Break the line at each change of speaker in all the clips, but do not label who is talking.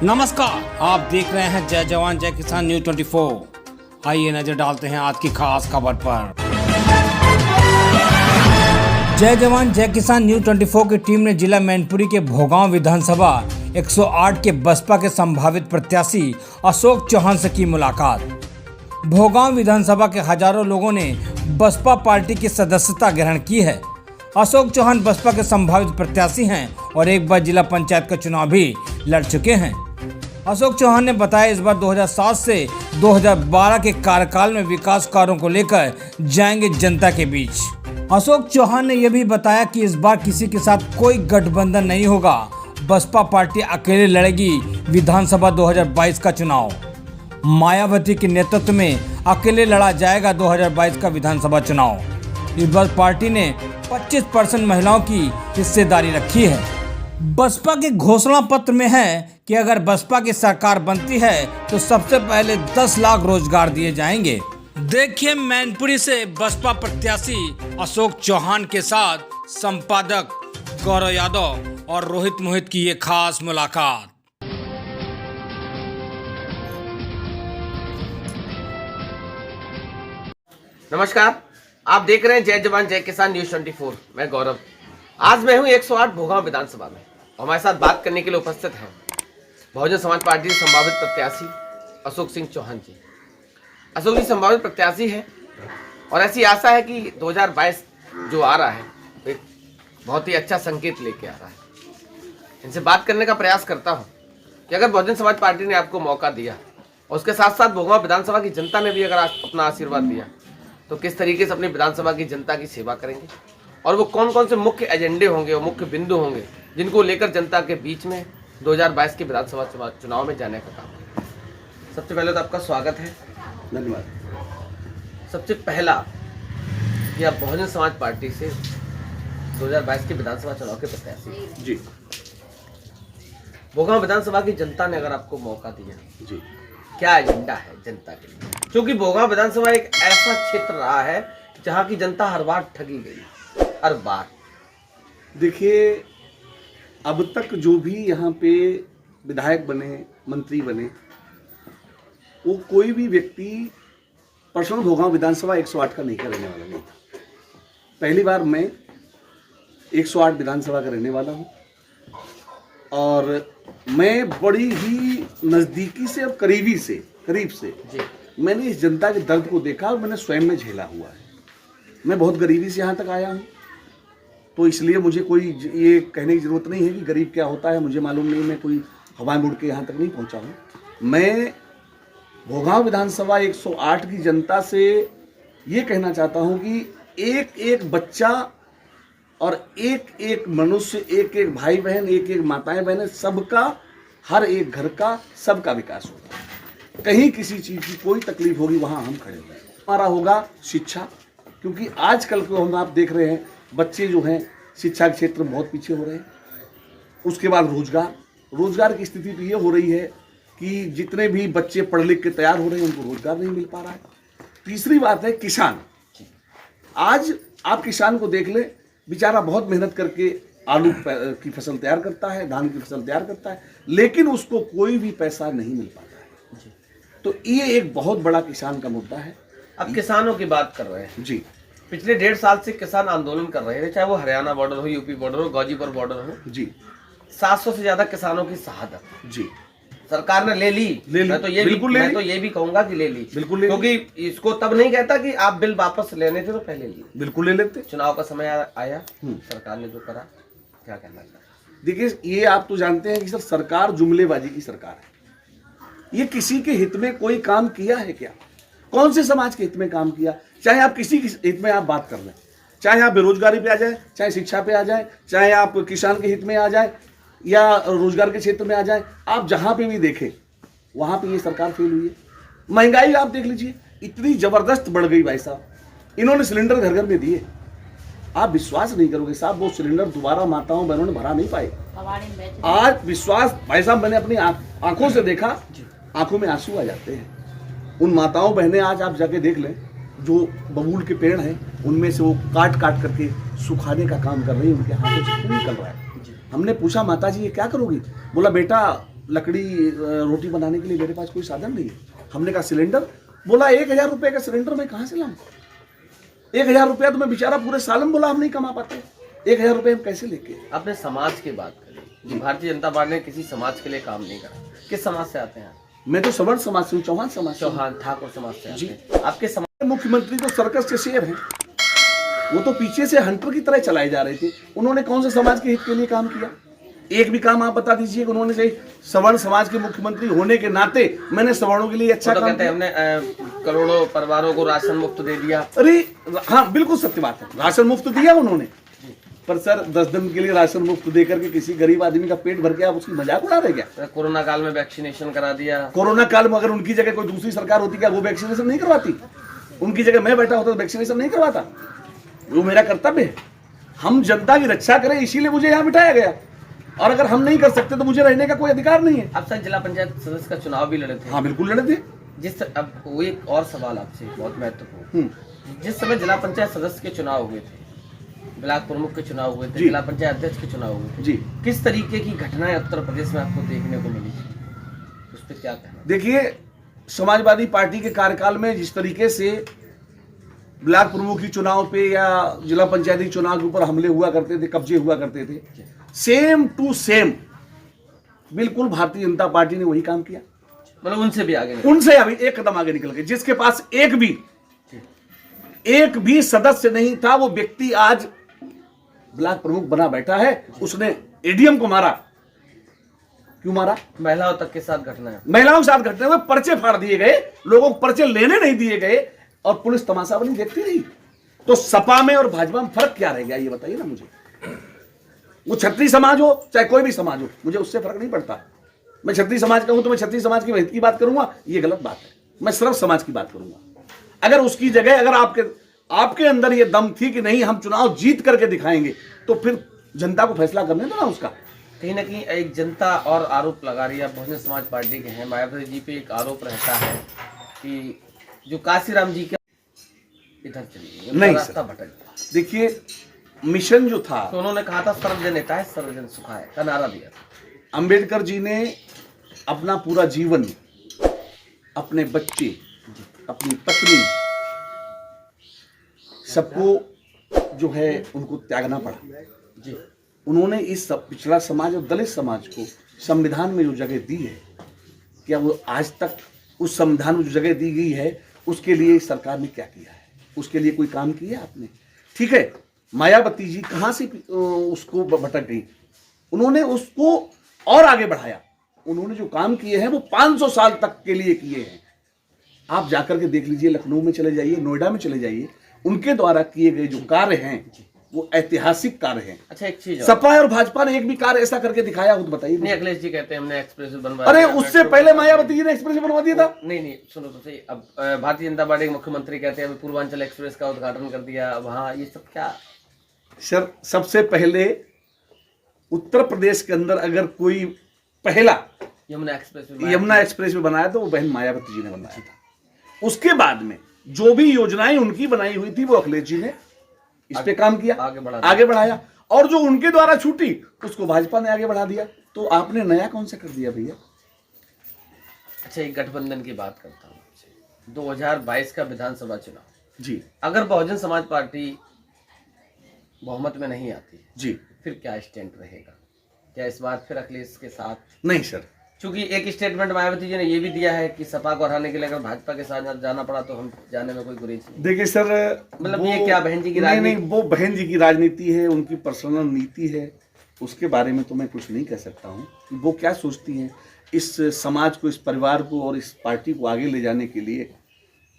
नमस्कार, आप देख रहे हैं जय जवान जय किसान न्यूज 24। आइए नजर डालते हैं आज की खास खबर पर। जय जवान जय किसान न्यूज 24 की टीम ने जिला मैनपुरी के भोगांव विधानसभा 108 के बसपा के संभावित प्रत्याशी अशोक चौहान से की मुलाकात। भोगांव विधानसभा के हजारों लोगों ने बसपा पार्टी की सदस्यता ग्रहण की है। अशोक चौहान बसपा के संभावित प्रत्याशी हैं और एक बार जिला पंचायत का चुनाव भी लड़ चुके हैं। अशोक चौहान ने बताया इस बार 2007 से 2012 के कार्यकाल में विकास कार्यों को लेकर जाएंगे जनता के बीच। अशोक चौहान ने यह भी बताया कि इस बार किसी के साथ कोई गठबंधन नहीं होगा। बसपा पार्टी अकेले लड़ेगी विधानसभा 2022 का चुनाव। मायावती के नेतृत्व में अकेले लड़ा जाएगा 2022 का विधानसभा चुनाव। इस बार पार्टी ने 25% महिलाओं की हिस्सेदारी रखी है। बसपा के घोषणा पत्र में है कि अगर बसपा की सरकार बनती है तो सबसे पहले 10 लाख रोजगार दिए जाएंगे। देखिए मैनपुरी से बसपा प्रत्याशी अशोक चौहान के साथ संपादक गौरव यादव और रोहित मोहित की ये खास मुलाकात।
नमस्कार, आप देख रहे हैं जय जवान जय किसान न्यूज 24। मैं गौरव। आज मैं हूं 108 भोगांव विधानसभा में। हमारे साथ बात करने के लिए उपस्थित हैं बहुजन समाज पार्टी के संभावित प्रत्याशी अशोक सिंह चौहान जी। अशोक जी संभावित प्रत्याशी है और ऐसी आशा है कि 2022 जो आ रहा है एक बहुत ही अच्छा संकेत लेके आ रहा है। इनसे बात करने का प्रयास करता हूं कि अगर बहुजन समाज पार्टी ने आपको मौका दिया और उसके साथ साथ भोगांव विधानसभा की जनता ने भी अगर अपना आशीर्वाद दिया तो किस तरीके से अपनी विधानसभा की जनता की सेवा करेंगे और वो कौन कौन से मुख्य एजेंडे होंगे और मुख्य बिंदु होंगे जिनको लेकर जनता के बीच में 2022 के विधानसभा चुनाव में जाने का काम है। सबसे पहले तो आपका स्वागत है। धन्यवाद। सबसे पहला कि आप बहुजन समाज पार्टी से 2022 के विधानसभा चुनाव के प्रत्याशी जी। भोगांव विधानसभा की जनता ने अगर आपको मौका दिया जी, क्या एजेंडा है जनता के लिए? क्योंकि भोगांव विधानसभा एक ऐसा क्षेत्र रहा है जहां की जनता हर बार ठगी गई, हर बार।
देखिए, अब तक जो भी यहाँ पे विधायक बने, मंत्री बने, वो कोई भी व्यक्ति पर्सनल भोगांव विधानसभा 108 का नहीं का रहने वाला नहीं था। पहली बार मैं 108 विधानसभा का रहने वाला हूँ और मैं बड़ी ही नज़दीकी से और करीब से मैंने इस जनता के दर्द को देखा और मैंने स्वयं में झेला हुआ है। मैं बहुत गरीबी से यहाँ तक आया हूँ, तो इसलिए मुझे कोई ये कहने की ज़रूरत नहीं है कि गरीब क्या होता है। मुझे मालूम नहीं, मैं कोई हवाएं उड़ के यहाँ तक नहीं पहुँचा हूँ। मैं भोगांव विधानसभा 108 की जनता से ये कहना चाहता हूँ कि एक एक बच्चा और एक एक मनुष्य, एक एक भाई बहन, एक एक माताएं बहनें, सबका, हर एक घर का, सबका विकास होगा। कहीं किसी चीज़ की कोई तकलीफ होगी वहाँ हम खड़े होंगे। हमारा होगा शिक्षा, क्योंकि आजकल को हम आप देख रहे हैं बच्चे जो हैं शिक्षा के क्षेत्र में बहुत पीछे हो रहे हैं। उसके बाद रोजगार की स्थिति तो ये हो रही है कि जितने भी बच्चे पढ़ लिख के तैयार हो रहे हैं उनको रोजगार नहीं मिल पा रहा है। तीसरी बात है किसान। आज आप किसान को देख ले, बेचारा बहुत मेहनत करके आलू की फसल तैयार करता है, धान की फसल तैयार करता है, लेकिन उसको कोई भी पैसा नहीं मिल पाता है। तो ये एक बहुत बड़ा किसान का मुद्दा है।
अब किसानों की बात कर रहे हैं
जी।
पिछले 1.5 साल से किसान आंदोलन कर रहे थे, चाहे वो हरियाणा बॉर्डर हो, यूपी बॉर्डर हो, गाजीपुर बॉर्डर हो जी। 700 से ज्यादा किसानों की शहादत जी सरकार ने ले ली। मैं तो ये भी कहूंगा कि ले ली, बिल्कुल, क्योंकि इसको तब नहीं कहता कि आप बिल वापस लेने थे तो पहले लिए, बिल्कुल ले लेते। चुनाव का समय आया, सरकार ने जो करा, क्या कहना चाहता?
देखिए, ये आप तो जानते हैं कि सर सरकार जुमलेबाजी की सरकार है। ये किसी के हित में कोई काम किया है क्या? कौन से समाज के हित में काम किया? चाहे आप किसी के हित में आप बात कर लें, चाहे आप बेरोजगारी पे आ जाए, चाहे शिक्षा पे आ जाए, चाहे आप किसान के हित में आ जाए या रोजगार के क्षेत्र में आ जाए, आप जहाँ पे भी देखें वहाँ पे ये सरकार फेल हुई है। महंगाई आप देख लीजिए, इतनी जबरदस्त बढ़ गई भाई साहब। इन्होंने सिलेंडर घर घर में दिए, आप विश्वास नहीं करोगे साहब, वो सिलेंडर दोबारा माताओं बहनों ने भरा नहीं पाए। आज विश्वास भाई साहब, मैंने अपनी आंखों से देखा, आंखों में आंसू आ जाते हैं। उन माताओं बहनें आज आप जाके देख लें, जो बबूल के पेड़ हैं उनमें से वो काट काट करके सुखाने का काम कर रही है, उनके हाथों से खून निकल रहा है। हमने पूछा माता जी ये क्या करोगी? बोला बेटा लकड़ी रोटी बनाने के लिए मेरे पास कोई साधन नहीं है। हमने कहा सिलेंडर, बोला 1,000 रुपए का सिलेंडर मैं कहाँ से लाऊं? 1,000 रुपया तो मैं बेचारा पूरे साल में, बोला हम नहीं कमा पाते, 1,000 रुपये हम कैसे लेके?
आपने समाज की बात करी, भारतीय जनता पार्टी ने किसी समाज के लिए काम नहीं करा। किस समाज से आते हैं?
मैं तो सवर्ण समाज से हूँ, चौहान समाज से हूँ।
चौहान ठाकुर समाज से
जी।
आते हैं। आपके समाज
मुख्यमंत्री तो सर्कस के शेर हैं, वो तो पीछे से हंटर की तरह चलाए जा रहे थे। उन्होंने कौन से समाज के हित के लिए काम किया? एक भी काम आप बता दीजिए कि उन्होंने सही सवर्ण समाज के मुख्यमंत्री होने के नाते मैंने सवर्णों के लिए अच्छा
तो
काम
कहते हैं
किया।
हमने करोड़ों परिवारों को राशन मुफ्त दे दिया।
अरे हाँ, बिल्कुल सत्य बात है, राशन मुफ्त दिया उन्होंने, पर सर 10 दिन के लिए राशन मुफ्त देकर के किसी गरीब आदमी का पेट भर के आप उसकी मजाक उड़ा रहे क्या?
कोरोना काल में वैक्सीनेशन करा दिया।
कोरोना काल में अगर उनकी जगह कोई दूसरी सरकार होती क्या वो वैक्सीनेशन नहीं करवाती? उनकी जगह मैं बैठा होता तो वैक्सीनेशन नहीं करवाता। वो मेरा कर्तव्य है, हम जनता की रक्षा करें, इसीलिए मुझे यहाँ बिठाया गया। और अगर हम नहीं कर सकते तो मुझे रहने का कोई अधिकार नहीं है।
अब सर जिला पंचायत सदस्य का चुनाव भी लड़े थे।
हाँ बिल्कुल लड़े थे।
अब वो एक और सवाल आपसे बहुत महत्वपूर्ण, जिस समय जिला पंचायत सदस्य के चुनाव हुए थे, ब्लॉक प्रमुख के चुनाव हुए थे, जिला पंचायत अध्यक्ष के चुनाव हुए थे
जी,
किस तरीके की घटनाएं उत्तर प्रदेश में आपको देखने को मिली, उस पर क्या कहना?
देखिए, समाजवादी पार्टी के कार्यकाल में जिस तरीके से ब्लॉक प्रमुख की चुनाव पे या जिला पंचायती चुनाव के ऊपर हमले हुआ करते थे, कब्जे हुआ करते थे, सेम टू सेम बिल्कुल भारतीय जनता पार्टी ने वही काम किया।
मतलब उनसे भी आगे
उनसे अभी एक कदम आगे निकल गए। जिसके पास एक भी सदस्य नहीं था, वो व्यक्ति आज ब्लॉक प्रमुख बना बैठा है। उसने एडीएम को मारा। क्यों मारा?
महिलाओं तक के साथ घटना है,
महिलाओं के साथ घटना हुए, पर्चे फाड़ दिए गए, लोगों को पर्चे लेने नहीं दिए गए और पुलिस तमाशा बनी देखती रही। तो सपा में और भाजपा में फर्क क्या रह गया, ये बताइए ना मुझे। वो क्षत्रिय समाज हो चाहे कोई भी समाज हो, मुझे उससे फर्क नहीं पड़ता। मैं क्षत्रिय समाज का हूं तो मैं क्षत्रिय समाज के हित की बात करूंगा, ये गलत बात है। मैं सर्व समाज की बात करूंगा। अगर उसकी जगह अगर आपके अंदर ये दम थी कि नहीं हम चुनाव जीत करके दिखाएंगे, तो फिर जनता को फैसला करने दो ना उसका।
कहीं ना कहीं एक जनता और आरोप लगा रही है, बहुजन समाज पार्टी के हैं, मायावती जी पे एक आरोप रहता है कि जो काशीराम जी के इधर चली
नहीं
रास्ता भटक गया।
देखिए, मिशन जो था,
तो उन्होंने कहा था सर्वजन हित है सर्वजन सुखाय का नारा दिया था।
अंबेडकर जी ने अपना पूरा जीवन अपने बच्चे, अपनी पत्नी, सबको जो है उनको त्यागना पड़ा
जी।
उन्होंने इस पिछड़ा समाज और दलित समाज को संविधान में जो जगह दी है, क्या वो आज तक उस संविधान में जो जगह दी गई है उसके लिए सरकार ने क्या किया है? उसके लिए कोई काम किया आपने? ठीक है, मायावती जी कहाँ से उसको भटक गई, उन्होंने उसको और आगे बढ़ाया। उन्होंने जो काम किए हैं वो 500 साल तक के लिए किए हैं। आप जाकर के देख लीजिए, लखनऊ में चले जाइए, नोएडा में चले जाइए, उनके द्वारा किए गए जो कार्य हैं वो ऐतिहासिक कार्य हैं।
अच्छा, एक चीज
सपा और भाजपा ने एक भी कार्य ऐसा करके दिखाया हो तो बताइए।
नहीं, अखिलेश जी कहते हैं हमने एक्सप्रेस बनवाया।
अरे उससे पहले मायावती जी ने एक्सप्रेस बनवा दिया था।
नहीं सुनो तो सही। अब भारतीय जनता पार्टी के मुख्यमंत्री कहते हैं अभी पूर्वांचल एक्सप्रेस का उद्घाटन कर दिया वहां, ये सब क्या?
सर, सबसे पहले उत्तर प्रदेश के अंदर अगर कोई पहला यमुना एक्सप्रेस में बनाया तो वो बहन मायावती जी ने बनाया था। उसके बाद में जो भी योजनाएं उनकी बनाई हुई थी वो अखिलेश जी ने इस पे काम किया, आगे बढ़ाया, और जो उनके द्वारा छूटी उसको भाजपा ने आगे बढ़ा दिया। तो आपने नया कौन सा कर दिया भैया?
अच्छा, एक गठबंधन की बात करता हूँ। 2022 का विधानसभा चुनाव
जी,
अगर बहुजन समाज पार्टी बहुमत में नहीं आती
जी,
फिर क्या स्टैंड रहेगा? क्या इस बार फिर अखिलेश के साथ?
नहीं सर,
क्योंकि एक स्टेटमेंट मायावती जी ने ये भी दिया है कि सपा को हराने के लिए अगर भाजपा के साथ जाना पड़ा तो हम जाने में कोई गुरेज नहीं।
देखिए सर,
मतलब ये क्या बहन जी की
नहीं, वो बहन जी की राजनीति है, उनकी पर्सनल नीति है, उसके बारे में तो मैं कुछ नहीं कह सकता हूँ। वो क्या सोचती हैं इस समाज को, इस परिवार को और इस पार्टी को आगे ले जाने के लिए,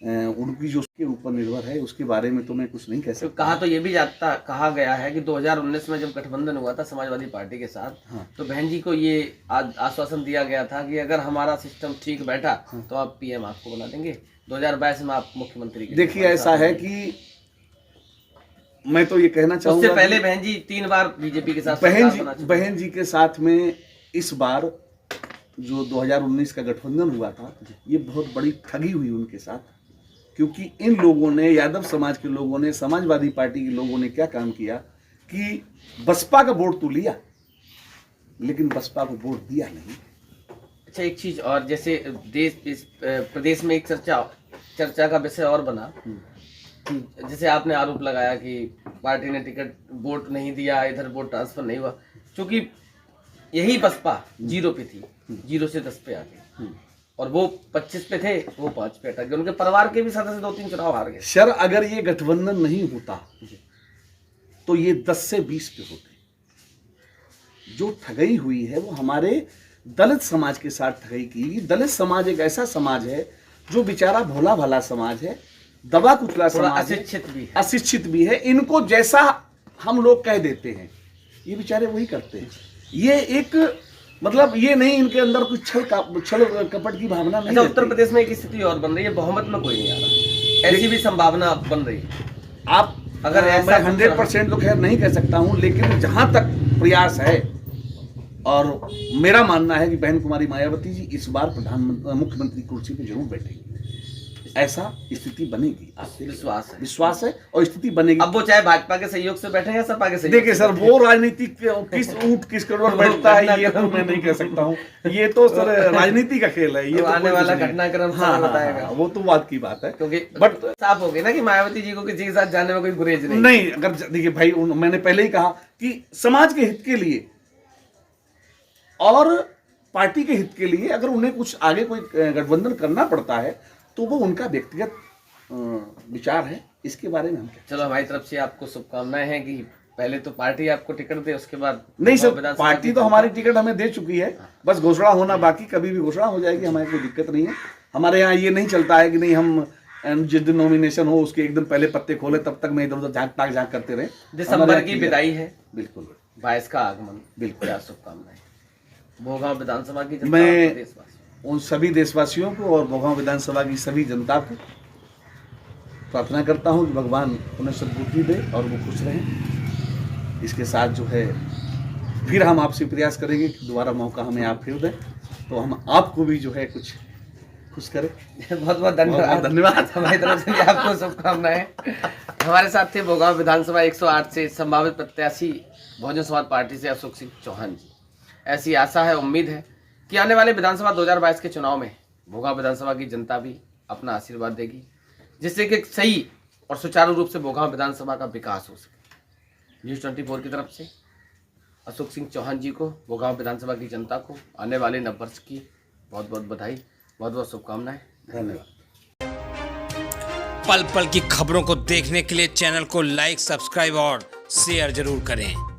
उनकी जो उसके ऊपर निर्भर है, उसके बारे में तो मैं कुछ नहीं कह सकता।
कहा तो ये भी कहा गया है कि 2019 में जब गठबंधन हुआ था समाजवादी पार्टी के साथ,
हाँ,
तो बहन जी को ये आश्वासन दिया गया था कि अगर हमारा सिस्टम ठीक बैठा तो आप पीएम आपको बना देंगे, 2022 में आप मुख्यमंत्री।
देखिए, ऐसा है कि मैं तो ये कहना चाहूंगा,
उससे पहले बहन जी 3 बार बीजेपी के साथ
बहन जी के साथ में इस बार जो 2019 का गठबंधन हुआ था, ये बहुत बड़ी ठगी हुई उनके साथ। क्योंकि इन लोगों ने, यादव समाज के लोगों ने, समाजवादी पार्टी के लोगों ने क्या काम किया कि बसपा का वोट तो लिया लेकिन बसपा को वोट दिया नहीं।
अच्छा, एक चीज और, जैसे प्रदेश में एक चर्चा का विषय और बना कि जैसे आपने आरोप लगाया कि पार्टी ने टिकट वोट नहीं दिया, इधर वोट ट्रांसफर नहीं हुआ, क्योंकि यही बसपा 0 पे थी, 0 से 10 पे आ गई, और वो 25 पे थे, वो 5 पे अटक गए। उनके परिवार के भी सदस्य 2-3 चुनाव हार गए।
सर, अगर ये गठबंधन नहीं होता तो ये 10 से 20 पे होते। जो ठगई हुई है वो हमारे दलित समाज के साथ ठगई की। दलित समाज एक ऐसा समाज है जो बेचारा भोला भाला समाज है, दबा कुचला समाज है, अशिक्षित भी है। इनको जैसा हम लोग कह देते हैं ये बेचारे वही करते हैं। ये एक मतलब ये नहीं, इनके अंदर कुछ छल कपट की भावना नहीं।
अच्छा, उत्तर प्रदेश में एक स्थिति और बन रही है, बहुमत में कोई नहीं आ रहा, ऐसी भी संभावना बन रही है।
आप अगर मैं 100% तो खैर नहीं कह सकता हूं, लेकिन जहां तक प्रयास है और मेरा मानना है कि बहन कुमारी मायावती जी इस बार मुख्यमंत्री कुर्सी पे जरूर बैठेंगी। ऐसा स्थिति बनेगी, आपसे विश्वास है और स्थिति बनेगी।
अब वो चाहे भाजपा के सहयोग से बैठे या सपा के सहयोग।
देखिए सर, वो राजनीतिक किस ऊंट किस करोड़ बैठता है ये तो मैं नहीं कह सकता हूँ। ये तो सर राजनीति का खेल है। ये तो
आने वाला घटनाक्रम बताएगा।
वो तो बात की बात है,
क्योंकि बट साफ हो गई ना कि मायावती जी को किसी के साथ जाने में कोई गुरेज
नहीं। अगर देखिए भाई, मैंने पहले ही कहा कि समाज के हित के लिए और पार्टी के हित के लिए अगर उन्हें कुछ आगे कोई गठबंधन करना पड़ता है तो वो उनका व्यक्तिगत विचार है। इसके बारे में हम क्या।
चलो, हमारी तरफ से आपको शुभकामनाएं हैं कि पहले तो पार्टी आपको टिकट दे, उसके बाद
नहीं सर, पार्टी तो हमारी टिकट हमें दे चुकी है, बस घोषणा होना बाकी। कभी भी घोषणा हो जाएगी, हमारे कोई दिक्कत नहीं है। हमारे यहाँ ये नहीं चलता है कि नहीं हम जिस दिन नॉमिनेशन हो उसके एक दिन पहले पत्ते खोले, तब तक मैं इधर उधर झांक करते रहे।
दिसंबर की विदाई है,
बिल्कुल
22 का आगमन,
बिल्कुल।
शुभकामनाएं भोगांव विधानसभा की।
मैं उन सभी देशवासियों को और भोगांव विधानसभा की सभी जनता को प्रार्थना करता हूं कि भगवान उन्हें सद्बुद्धि दे और वो खुश रहें। इसके साथ जो है फिर हम आपसे प्रयास करेंगे कि दोबारा मौका हमें आप फिर दें तो हम आपको भी जो है कुछ खुश करें।
बहुत बहुत धन्यवाद। हमारी तरफ से आपको शुभकामनाएं। हमारे साथ थे भोगांव विधानसभा 108 से संभावित प्रत्याशी बहुजन समाज पार्टी से अशोक सिंह चौहान जी। ऐसी आशा है, उम्मीद है कि आने वाले विधानसभा 2022 के चुनाव में भोगांव विधानसभा की जनता भी अपना आशीर्वाद देगी, जिससे कि सही और सुचारू रूप से भोगांव विधानसभा का विकास हो सके। न्यूज़ 24 की तरफ से अशोक सिंह चौहान जी को, भोगांव विधानसभा की जनता को आने वाले नववर्ष की बहुत बहुत बधाई, बहुत बहुत शुभकामनाएं।
धन्यवाद।
पल पल की खबरों को देखने के लिए चैनल को लाइक, सब्सक्राइब और शेयर जरूर करें।